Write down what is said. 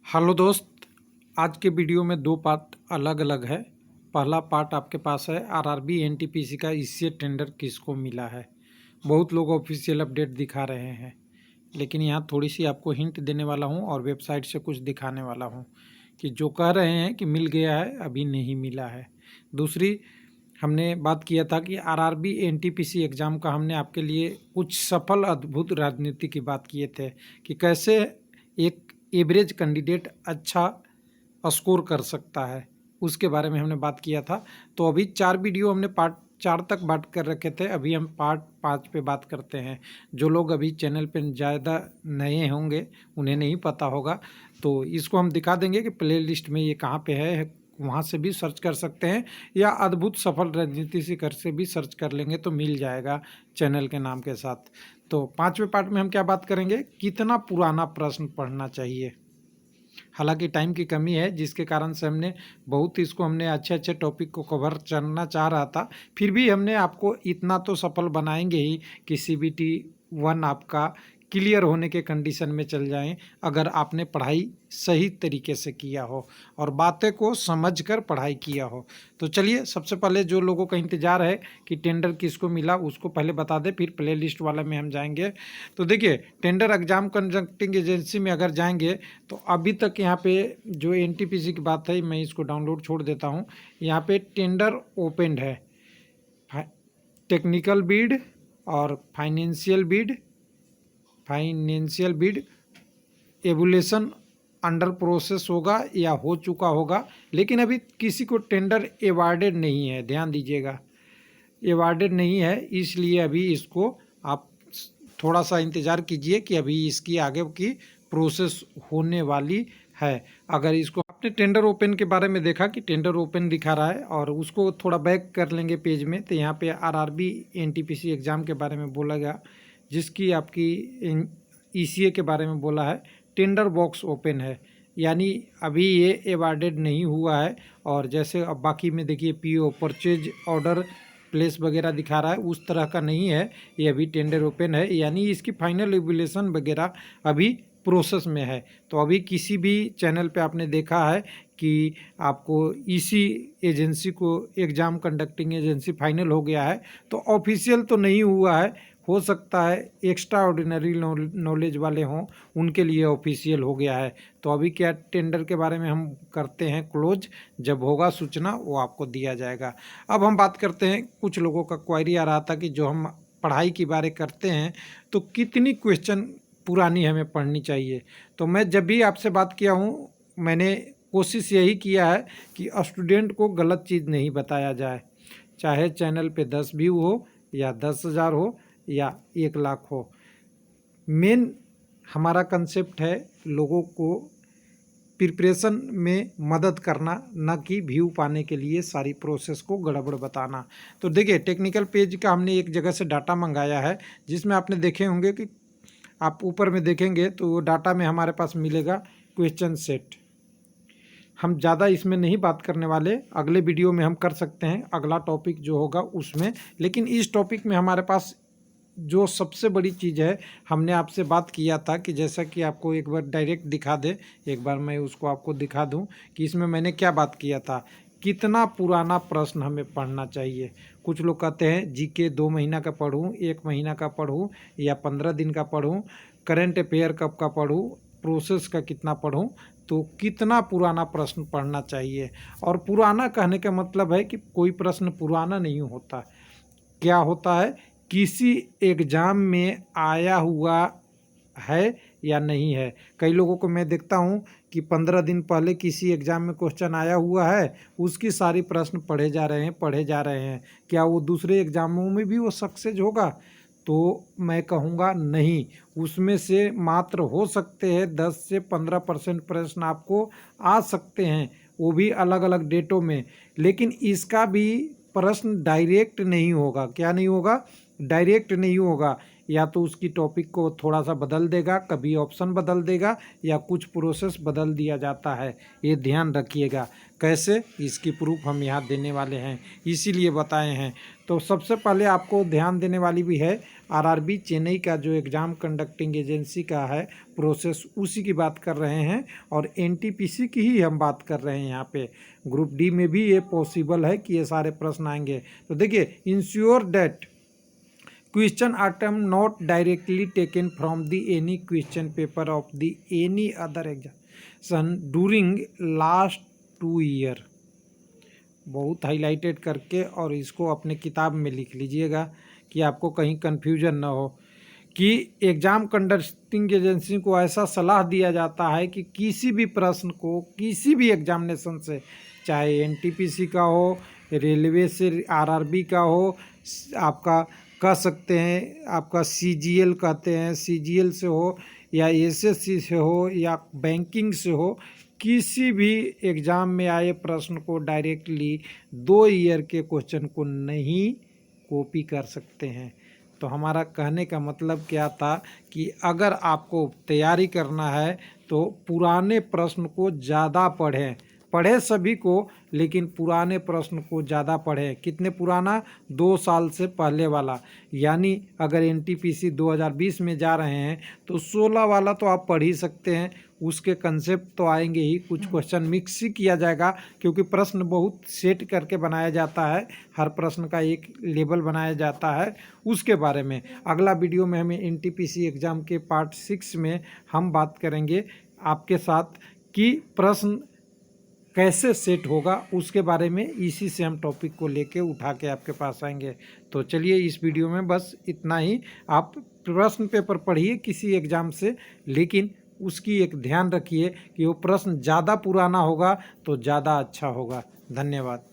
Hello दोस्त, आज के वीडियो में दो पार्ट अलग अलग है। पहला पार्ट आपके पास है आरआरबी एनटीपीसी का इससे टेंडर किसको मिला है। बहुत लोग ऑफिशियल अपडेट दिखा रहे हैं, लेकिन यहाँ थोड़ी सी आपको हिंट देने वाला हूँ और वेबसाइट से कुछ दिखाने वाला हूँ कि जो कह रहे हैं कि मिल गया है, अभी नहीं मिला है। दूसरी, हमने बात किया था कि आरआरबी एनटीपीसी एग्ज़ाम का हमने आपके लिए कुछ सफल अद्भुत राजनीति की बात किए थे कि कैसे एक एवरेज कैंडिडेट अच्छा स्कोर कर सकता है, उसके बारे में हमने बात किया था। तो अभी 4 वीडियो हमने पार्ट 4 तक बात कर रखे थे, अभी हम पार्ट 5 पे बात करते हैं। जो लोग अभी चैनल पे ज़्यादा नए होंगे, उन्हें नहीं पता होगा, तो इसको हम दिखा देंगे कि प्ले लिस्ट में ये कहाँ पे है, वहाँ से भी सर्च कर सकते हैं या अद्भुत सफल राजनीति से कर से भी सर्च कर लेंगे तो मिल जाएगा चैनल के नाम के साथ। तो 5वें पार्ट में हम क्या बात करेंगे, कितना पुराना प्रश्न पढ़ना चाहिए। हालांकि टाइम की कमी है, जिसके कारण से हमने अच्छे अच्छे टॉपिक को कवर करना चाह रहा था, फिर भी हमने आपको इतना तो सफल बनाएंगे ही कि CBT 1 आपका क्लियर होने के कंडीशन में चल जाएं, अगर आपने पढ़ाई सही तरीके से किया हो और बातें को समझकर पढ़ाई किया हो। तो चलिए, सबसे पहले जो लोगों का इंतज़ार है कि टेंडर किसको मिला, उसको पहले बता दें, फिर प्ले लिस्ट वाले में हम जाएंगे। तो देखिए, टेंडर एग्जाम कंडक्टिंग एजेंसी में अगर जाएंगे तो अभी तक यहाँ पे जो एनटीपीसी की बात है, मैं इसको डाउनलोड छोड़ देता हूँ। यहाँ पे टेंडर ओपन है, टेक्निकल बिड और फाइनेंशियल बिड एवुलेशन अंडर प्रोसेस होगा या हो चुका होगा, लेकिन अभी किसी को टेंडर एवार्डेड नहीं है। ध्यान दीजिएगा, एवार्डेड नहीं है, इसलिए अभी इसको आप थोड़ा सा इंतज़ार कीजिए कि अभी इसकी आगे की प्रोसेस होने वाली है। अगर इसको आपने टेंडर ओपन के बारे में देखा कि टेंडर ओपन दिखा रहा है, और उसको थोड़ा बैक कर लेंगे पेज में, तो यहाँ पे आरआरबी एनटीपीसी एग्ज़ाम के बारे में बोला गया, जिसकी आपकी ECA के बारे में बोला है। टेंडर बॉक्स ओपन है, यानी अभी ये एवार्डेड नहीं हुआ है। और जैसे अब बाकी में देखिए PO परचेज ऑर्डर प्लेस वगैरह दिखा रहा है, उस तरह का नहीं है, ये अभी टेंडर ओपन है, यानी इसकी फाइनल रेगुलेशन वगैरह अभी प्रोसेस में है। तो अभी किसी भी चैनल पे आपने देखा है कि आपको इसी एजेंसी को एग्ज़ाम कंडक्टिंग एजेंसी फाइनल हो गया है, तो ऑफिशियल तो नहीं हुआ है। हो सकता है एक्स्ट्रा ऑर्डिनरी नॉलेज वाले हों, उनके लिए ऑफिशियल हो गया है। तो अभी क्या टेंडर के बारे में हम करते हैं क्लोज, जब होगा सूचना वो आपको दिया जाएगा। अब हम बात करते हैं, कुछ लोगों का क्वेरी आ रहा था कि जो हम पढ़ाई की बातें करते हैं तो कितनी क्वेश्चन पुरानी हमें पढ़नी चाहिए। तो मैं जब भी आपसे बात किया हूँ, मैंने कोशिश यही किया है कि स्टूडेंट को गलत चीज़ नहीं बताया जाए, चाहे चैनल पे 10 व्यू हो या 10,000 हो या 1 लाख हो। मेन हमारा कंसेप्ट है लोगों को प्रिपरेशन में मदद करना, न कि व्यू पाने के लिए सारी प्रोसेस को गड़बड़ बताना। तो देखिए, टेक्निकल पेज का हमने एक जगह से डाटा मंगाया है, जिसमें आपने देखे होंगे कि आप ऊपर में देखेंगे तो वो डाटा में हमारे पास मिलेगा क्वेश्चन सेट। हम ज़्यादा इसमें नहीं बात करने वाले, अगले वीडियो में हम कर सकते हैं, अगला टॉपिक जो होगा उसमें। लेकिन इस टॉपिक में हमारे पास जो सबसे बड़ी चीज़ है, हमने आपसे बात किया था कि जैसा कि आपको एक बार डायरेक्ट दिखा दे, एक बार मैं उसको आपको दिखा दूं कि इसमें मैंने क्या बात किया था, कितना पुराना प्रश्न हमें पढ़ना चाहिए। कुछ लोग कहते हैं GK 2 महीना का पढ़ूं, 1 महीना का पढ़ूं या 15 दिन का पढ़ूं, करंट अफेयर कब का पढ़ूं, प्रोसेस का कितना पढ़ूं। तो कितना पुराना प्रश्न पढ़ना चाहिए, और पुराना कहने का मतलब है कि कोई प्रश्न पुराना नहीं होता। क्या होता है, किसी एग्ज़ाम में आया हुआ है या नहीं है। कई लोगों को मैं देखता हूँ कि 15 दिन पहले किसी एग्ज़ाम में क्वेश्चन आया हुआ है, उसकी सारी प्रश्न पढ़े जा रहे हैं। क्या वो दूसरे एग्ज़ामों में भी वो सक्सेस होगा? तो मैं कहूँगा नहीं। उसमें से मात्र हो सकते हैं 10 से 15% प्रश्न आपको आ सकते हैं, वो भी अलग अलग डेटों में। लेकिन इसका भी प्रश्न डायरेक्ट नहीं होगा। क्या नहीं होगा? डायरेक्ट नहीं होगा। या तो उसकी टॉपिक को थोड़ा सा बदल देगा, कभी ऑप्शन बदल देगा या कुछ प्रोसेस बदल दिया जाता है। ये ध्यान रखिएगा। कैसे, इसकी प्रूफ हम यहाँ देने वाले हैं, इसीलिए बताए हैं। तो सबसे पहले आपको ध्यान देने वाली भी है आरआरबी चेन्नई का जो एग्ज़ाम कंडक्टिंग एजेंसी का है प्रोसेस, उसी की बात कर रहे हैं और एनटीपीसी की ही हम बात कर रहे हैं। यहाँ पे ग्रुप डी में भी ये पॉसिबल है कि ये सारे प्रश्न आएंगे। तो देखिए, ensure that question item not directly taken from the any question paper of the any other exam during last 2 year. बहुत हाईलाइटेड करके और इसको अपने किताब में लिख लीजिएगा कि आपको कहीं कन्फ्यूजन ना हो कि एग्ज़ाम कंडक्टिंग एजेंसी को ऐसा सलाह दिया जाता है कि किसी भी प्रश्न को किसी भी एग्जामिनेशन से, चाहे एनटीपीसी का हो, रेलवे से आरआरबी का हो, आपका कह सकते हैं आपका सीजीएल कहते हैं, सीजीएल से हो या एसएससी से हो या बैंकिंग से हो, किसी भी एग्ज़ाम में आए प्रश्न को डायरेक्टली 2 ईयर के क्वेश्चन को नहीं कॉपी कर सकते हैं। तो हमारा कहने का मतलब क्या था कि अगर आपको तैयारी करना है तो पुराने प्रश्न को ज़्यादा पढ़ें सभी को, लेकिन पुराने प्रश्न को ज़्यादा पढ़ें। कितने पुराना? 2 साल से पहले वाला। यानी अगर एनटीपीसी 2020 में जा रहे हैं तो 16 वाला तो आप पढ़ ही सकते हैं, उसके कंसेप्ट तो आएंगे ही, कुछ क्वेश्चन मिक्स ही किया जाएगा क्योंकि प्रश्न बहुत सेट करके बनाया जाता है, हर प्रश्न का एक लेवल बनाया जाता है। उसके बारे में अगला वीडियो में हमें एनटीपीसी एग्ज़ाम के पार्ट 6 में हम बात करेंगे आपके साथ कि प्रश्न कैसे सेट होगा, उसके बारे में इसी से हम टॉपिक को लेके उठा के आपके पास आएंगे। तो चलिए, इस वीडियो में बस इतना ही। आप प्रश्न पेपर पढ़िए किसी एग्ज़ाम से, लेकिन उसकी एक ध्यान रखिए कि वो प्रश्न ज़्यादा पुराना होगा तो ज़्यादा अच्छा होगा। धन्यवाद।